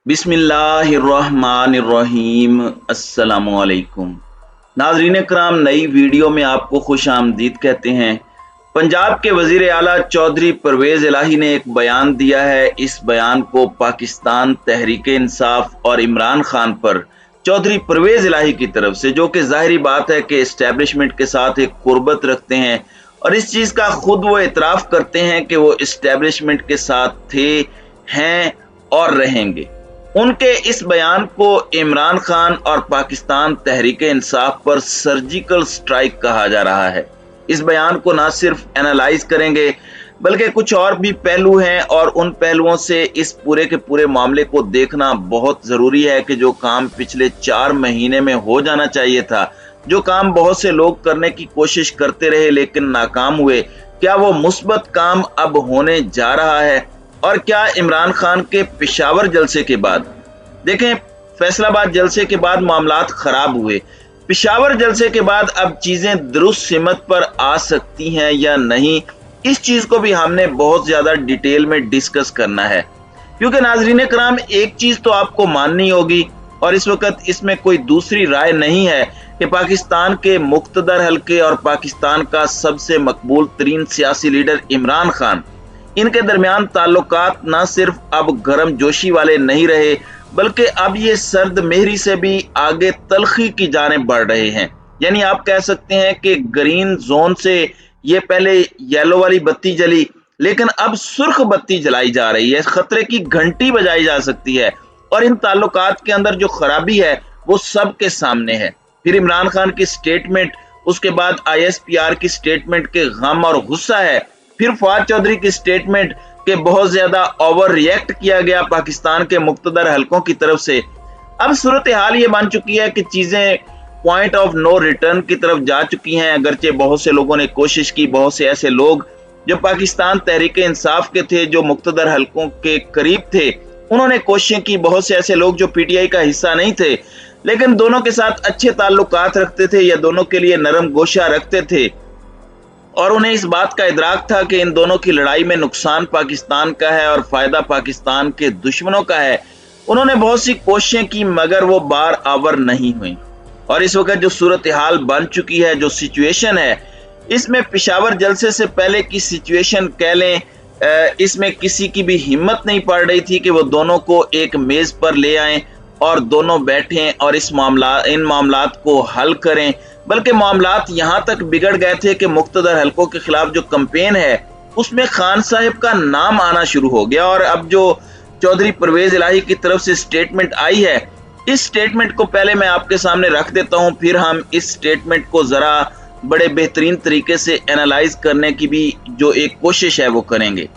बिस्मिल्लाहिर्रहमानिर्रहीम। अस्सलामुअलैकुम नाज़रीन कराम, नई वीडियो में आपको खुश आमदीद कहते हैं। पंजाब के वज़ीर आला चौधरी परवेज़ इलाही ने एक बयान दिया है। इस बयान को पाकिस्तान तहरीक इंसाफ और इमरान खान पर चौधरी परवेज़ इलाही की तरफ से, जो कि ज़ाहिरी बात है कि इस्टेब्लिशमेंट के साथ एक कुर्बत रखते हैं और इस चीज़ का खुद वो इतराफ़ करते हैं कि वो इस्टेब्लिशमेंट के साथ थे, हैं और रहेंगे। उनके इस बयान को इमरान खान और पाकिस्तान तहरीक इंसाफ पर सर्जिकल स्ट्राइक कहा जा रहा है। इस बयान को ना सिर्फ एनालाइज करेंगे बल्कि कुछ और भी पहलू हैं और उन पहलुओं से इस पूरे के पूरे मामले को देखना बहुत ज़रूरी है कि जो काम पिछले 4 महीने में हो जाना चाहिए था, जो काम बहुत से लोग करने की कोशिश करते रहे लेकिन नाकाम हुए, क्या वो मुस्बत काम अब होने जा रहा है? और क्या इमरान खान के पेशावर जलसे के बाद, देखें फैसलाबाद जलसे के बाद मामलात खराब हुए, पेशावर जलसे के बाद अब चीजें दुरुस्त सिमत पर आ सकती हैं या नहीं, इस चीज को भी हमने बहुत ज्यादा डिटेल में डिस्कस करना है। क्योंकि नाजरीन कराम, एक चीज तो आपको माननी होगी और इस वक्त इसमें कोई दूसरी राय नहीं है कि पाकिस्तान के मुख्तदर हल्के और पाकिस्तान का सबसे मकबूल तरीन सियासी लीडर इमरान खान, इनके दरमियान ताल्लुकात न सिर्फ अब गर्म जोशी वाले नहीं रहे बल्कि अब ये सर्द मेहरी से भी आगे तलखी की जानिब बढ़ रहे हैं। यानी आप कह सकते हैं कि ग्रीन जोन से ये पहले येलो वाली बत्ती जली लेकिन अब सुर्ख बत्ती जलाई जा रही है, खतरे की घंटी बजाई जा सकती है और इन ताल्लुकात के अंदर जो खराबी है वो सबके सामने है। फिर इमरान खान की स्टेटमेंट, उसके बाद ISPR की स्टेटमेंट के गम और गुस्सा है, फिर फवाद चौधरी की स्टेटमेंट के बहुत ज्यादा ओवर रिएक्ट किया गया पाकिस्तान के मुख्तदर हलकों की तरफ से। अब सूरत हाल ये बन चुकी है कि चीजें पॉइंट ऑफ नो रिटर्न की तरफ जा चुकी हैं। अगरचे बहुत से लोगों ने कोशिश की, बहुत से ऐसे लोग जो पाकिस्तान तहरीक इंसाफ के थे, जो मुख्तदर हलकों के करीब थे, उन्होंने कोशिशें की। बहुत से ऐसे लोग जो PTI का हिस्सा नहीं थे लेकिन दोनों के साथ अच्छे ताल्लुकात रखते थे या दोनों के लिए नरम गोशा रखते थे और उन्हें इस बात का इदराक था कि इन दोनों की लड़ाई में नुकसान पाकिस्तान का है और फायदा पाकिस्तान के दुश्मनों का है। उन्होंने बहुत सी कोशिशें की मगर वो बार आवर नहीं हुई और इस वक्त जो सूरत हाल बन चुकी है, जो सिचुएशन है, इसमें पेशावर जलसे से पहले की सिचुएशन कह लें, इसमें किसी की भी हिम्मत नहीं पड़ रही थी कि वो दोनों को एक मेज पर ले आएं और दोनों बैठें और इन मामलात को हल करें। बल्कि मामलात यहां तक बिगड़ गए थे कि मुख्तदर हलकों के खिलाफ जो कैंपेन है उसमें खान साहब का नाम आना शुरू हो गया। और अब जो चौधरी परवेज इलाही की तरफ से स्टेटमेंट आई है, इस स्टेटमेंट को पहले मैं आपके सामने रख देता हूं, फिर हम इस स्टेटमेंट को जरा बड़े बेहतरीन तरीके से एनालाइज करने की भी जो एक कोशिश है वो करेंगे।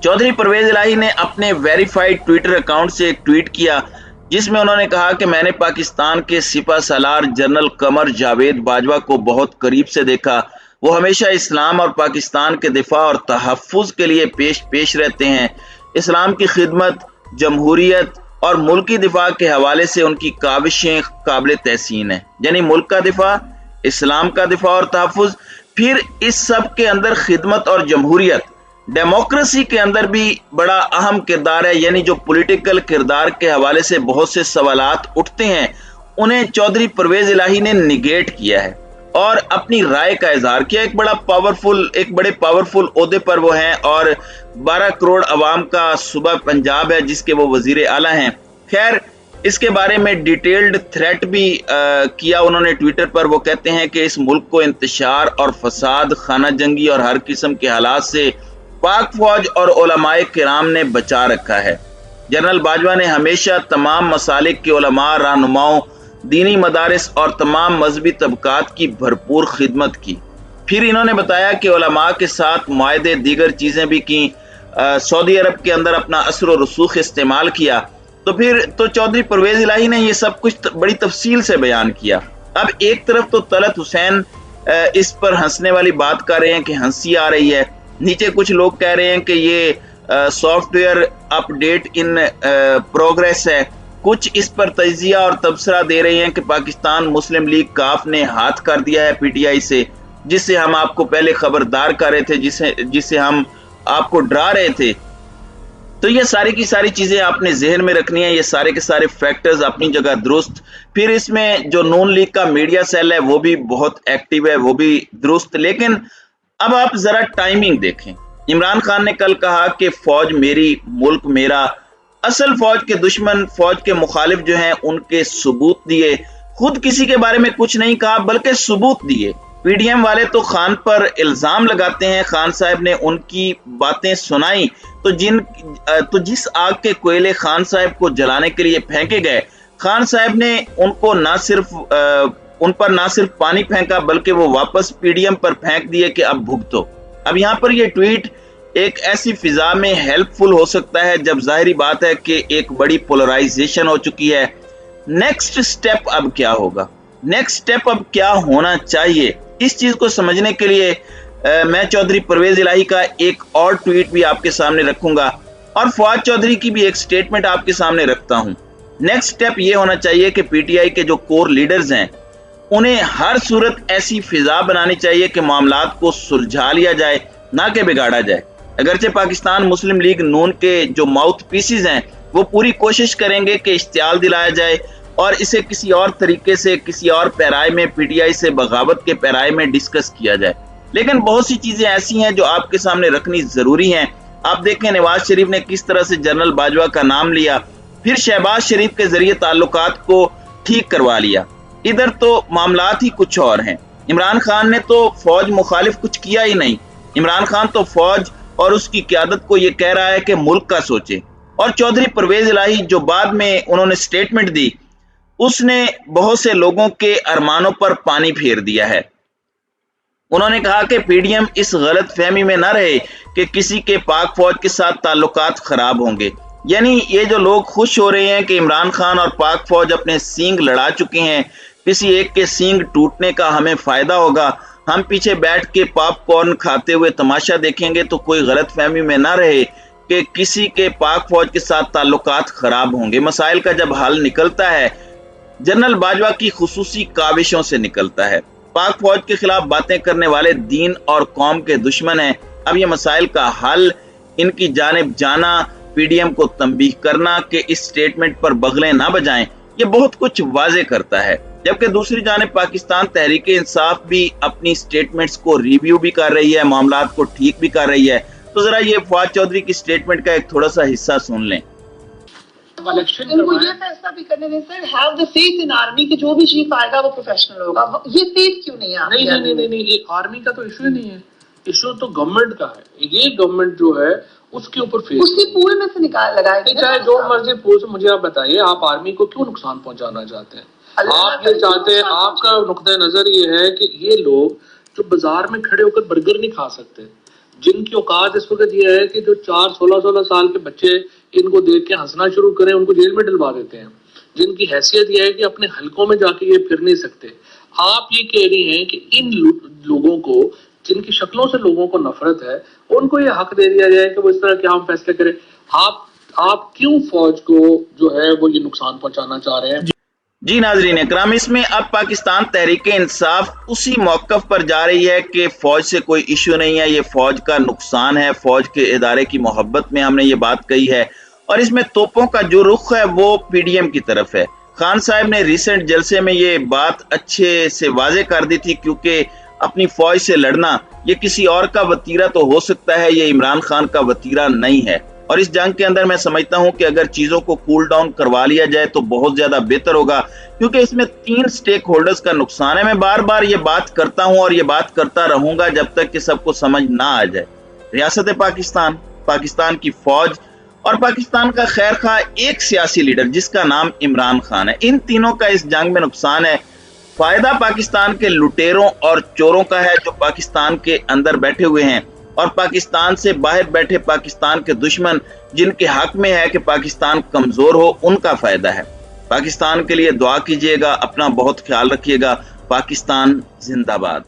चौधरी परवेज इलाही ने अपने वेरीफाइड ट्विटर अकाउंट से एक ट्वीट किया जिसमें उन्होंने कहा कि मैंने पाकिस्तान के सिपा सालार जनरल कमर जावेद बाजवा को बहुत करीब से देखा। वो हमेशा इस्लाम और पाकिस्तान के दिफा और तहफ़्फ़ुज़ के लिए पेश रहते हैं। इस्लाम की खिदमत, जमहूरियत और मुल्की दिफा के हवाले से उनकी काविशें काबिल तहसीन है। यानी मुल्क का दिफा, इस्लाम का दिफा और तहफ़्फ़ुज़, फिर इस सब के अंदर खिदमत और जमहूरियत, डेमोक्रेसी के अंदर भी बड़ा अहम किरदार है। यानी जो पॉलिटिकल किरदार के हवाले से बहुत से सवालात उठते हैं उन्हें चौधरी परवेज इलाही ने निगेट किया है और अपनी राय का इजहार किया। एक बड़े पावरफुल ओहदे पर वो हैं और 12 करोड़ अवाम का सूबा पंजाब है जिसके वो वजीर आला हैं। खैर, इसके बारे में डिटेल्ड थ्रेट भी किया उन्होंने ट्विटर पर। वो कहते हैं कि इस मुल्क को इंतशार और फसाद, खाना जंगी और हर किस्म के हालात से पाक फौज और उलमाए किराम ने बचा रखा है। जनरल बाजवा ने हमेशा तमाम मसालिक के उलमा, रहनुमाओं, दीनी मदारिस और तमाम मजहबी तबकात की भरपूर खिदमत की। फिर इन्होंने बताया कि उलमा के साथ मुआहदे, दीगर चीज़ें भी की, सऊदी अरब के अंदर अपना असर और रसूख इस्तेमाल किया। तो चौधरी परवेज इलाही ने ये सब कुछ बड़ी तफसील से बयान किया। अब एक तरफ तो तलत हुसैन इस पर हंसने वाली बात कर रहे हैं कि हंसी आ रही है, नीचे कुछ लोग कह रहे हैं कि ये सॉफ्टवेयर अपडेट इन प्रोग्रेस है, कुछ इस पर तजिया और तबसरा दे रहे हैं कि पाकिस्तान मुस्लिम लीग काफ ने हाथ कर दिया है PTI से, जिससे हम आपको पहले खबरदार कर रहे थे, जिससे हम आपको डरा रहे थे। تو یہ ساری کی ساری چیزیں آپ نے ذہن میں رکھنی ہیں، یہ سارے کے سارے فیکٹرز اپنی جگہ درست. پھر اس میں جو نون لیگ کا میڈیا سیل ہے وہ بھی بہت ایکٹیو ہے، وہ بھی درست. لیکن اب آپ ذرا ٹائمنگ دیکھیں. عمران خان نے کل کہا کہ فوج میری، ملک میرا. اصل فوج کے دشمن، فوج کے مخالف جو ہیں ان کے ثبوت دیے. خود کسی کے بارے میں کچھ نہیں کہا بلکہ ثبوت دیے. پی ڈی ایم والے تو خان پر الزام لگاتے ہیں، خان صاحب نے ان کی باتیں سنائی تو جس آگ کے کوئلے خان صاحب کو جلانے کے لیے پھینکے گئے، خان صاحب نے ان پر نہ صرف پانی پھینکا بلکہ وہ واپس پی ڈی ایم پر پھینک دیے کہ اب بھگتو. اب یہاں پر یہ ٹویٹ ایک ایسی فضا میں ہیلپ فل ہو سکتا ہے جب ظاہری بات ہے کہ ایک بڑی پولرائزیشن ہو چکی ہے. نیکسٹ سٹیپ اب کیا ہوگا، نیکسٹ سٹیپ اب کیا ہونا چاہیے، اس چیز کو سمجھنے کے لیے میں چودھری پرویز الہی کا ایک اور ٹویٹ بھی آپ کے سامنے رکھوں گا اور فواد چودھری کی بھی ایک سٹیٹمنٹ آپ کے سامنے رکھتا ہوں. نیکسٹ سٹیپ یہ ہونا چاہیے کہ پی ٹی آئی کے جو کور لیڈرز ہیں انہیں ہر صورت ایسی فضا بنانی چاہیے کہ معاملات کو سلجھا لیا جائے، نہ کہ بگاڑا جائے. اگرچہ پاکستان مسلم لیگ نون کے جو ماؤتھ پیسز ہیں وہ پوری کوشش کریں گے کہ اشتعال دلایا جائے اور اسے کسی اور طریقے سے، کسی اور پیرائے میں پی ٹی آئی سے بغاوت کے پیرائے میں ڈسکس کیا جائے. لیکن بہت سی چیزیں ایسی ہیں جو آپ کے سامنے رکھنی ضروری ہیں. آپ دیکھیں نواز شریف نے کس طرح سے جنرل باجوہ کا نام لیا، پھر شہباز شریف کے ذریعے تعلقات کو ٹھیک کروا لیا. ادھر تو معاملات ہی کچھ اور ہیں. عمران خان نے تو فوج مخالف کچھ کیا ہی نہیں. عمران خان تو فوج اور اس کی قیادت کو یہ کہہ رہا ہے کہ ملک کا سوچے. اور چودھری پرویز الہی جو بعد میں انہوں نے سٹیٹمنٹ دی، اس نے بہت سے لوگوں کے ارمانوں پر پانی پھیر دیا ہے. انہوں نے کہا کہ پی ڈی ایم اس غلط فہمی میں نہ رہے کہ کسی کے پاک فوج کے ساتھ تعلقات خراب ہوں گے. یعنی یہ جو لوگ خوش ہو رہے ہیں کہ عمران خان اور پاک فوج اپنے سینگ لڑا چکے ہیں، کسی ایک کے سینگ ٹوٹنے کا ہمیں فائدہ ہوگا، ہم پیچھے بیٹھ کے پاپ کارن کھاتے ہوئے تماشا دیکھیں گے، تو کوئی غلط فہمی میں نہ رہے کہ کسی کے پاک فوج کے ساتھ تعلقات خراب ہوں گے. مسائل کا جب حل نکلتا ہے جنرل باجوہ کی خصوصی کاوشوں سے نکلتا ہے. پاک فوج کے خلاف باتیں کرنے والے دین اور قوم کے دشمن ہیں. اب یہ مسائل کا حل، ان کی جانب جانا، پی ڈی ایم کو تنبیہ کرنا کہ اس سٹیٹمنٹ پر بغلیں نہ بجائیں، یہ بہت کچھ واضح کرتا ہے. جبکہ دوسری جانب پاکستان تحریک انصاف بھی اپنی سٹیٹمنٹس کو ریویو بھی کر رہی ہے، معاملات کو ٹھیک بھی کر رہی ہے. تو ذرا یہ فواد چودھری کی سٹیٹمنٹ کا ایک تھوڑا سا حصہ سن لیں. ان کو یہ فیصلہ بھی کرنے دیں sir, have the faith in army کہ جو بھی چیف آئے گا وہ پروفیشنل ہوگا. یہ فیتھ کیوں نہیں ہے؟ نہیں، یہ آرمی کا تو ایشو ہی نہیں ہے، ایشو تو گورنمنٹ کا ہے. یہ گورنمنٹ جو ہے اس کے اوپر فیس اس کی پول میں سے نکال لگائے، چاہے جو مرضی پول سے. مجھے آپ بتائیے، آپ آرمی کو کیوں نقصان پہنچانا چاہتے ہیں؟ آپ یہ چاہتے ہیں، آپ کا نقطۂ نظر یہ ہے کہ یہ لوگ جو بازار میں کھڑے ہو کر برگر نہیں کھا سکتے، جن کی اوقات اس وقت یہ ہے کہ جو 16 سال کے بچے ان کو دیکھ کے ہنسنا شروع کریں، ان کو جیل میں ڈلوا دیتے ہیں، جن کی حیثیت یہ ہے کہ اپنے حلقوں میں جا کے یہ پھر نہیں سکتے. آپ یہ کہہ رہی ہیں کہ ان لوگوں کو جن کی شکلوں سے لوگوں کو نفرت ہے، ان کو یہ حق دے دیا جائے کہ وہ اس طرح کے عام فیصلے کریں. آپ کیوں فوج کو جو ہے وہ یہ نقصان پہنچانا چاہ رہے ہیں؟ جی ناظرین اکرام، اس میں اب پاکستان تحریک انصاف اسی موقف پر جا رہی ہے کہ فوج سے کوئی ایشو نہیں ہے، یہ فوج کا نقصان ہے. فوج کے ادارے کی محبت میں ہم نے یہ بات کہی ہے اور اس میں توپوں کا جو رخ ہے وہ پی ڈی ایم کی طرف ہے. خان صاحب نے ریسنٹ جلسے میں یہ بات اچھے سے واضح کر دی تھی، کیونکہ اپنی فوج سے لڑنا یہ کسی اور کا وتیرہ تو ہو سکتا ہے، یہ عمران خان کا وتیرہ نہیں ہے. اور اس جنگ کے اندر میں سمجھتا ہوں کہ اگر چیزوں کو کول ڈاؤن کروا لیا جائے تو بہت زیادہ بہتر ہوگا، کیونکہ اس میں 3 سٹیک ہولڈرز کا نقصان ہے. میں بار بار یہ بات کرتا ہوں اور یہ بات کرتا رہوں گا جب تک کہ سب کو سمجھ نہ آ جائے. ریاست پاکستان، پاکستان کی فوج اور پاکستان کا خیر خواہ ایک سیاسی لیڈر جس کا نام عمران خان ہے، ان تینوں کا اس جنگ میں نقصان ہے. فائدہ پاکستان کے لٹیروں اور چوروں کا ہے جو پاکستان کے اندر بیٹھے ہوئے ہیں، اور پاکستان سے باہر بیٹھے پاکستان کے دشمن جن کے حق میں ہے کہ پاکستان کمزور ہو، ان کا فائدہ ہے. پاکستان کے لیے دعا کیجیے گا، اپنا بہت خیال رکھیے گا. پاکستان زندہ باد.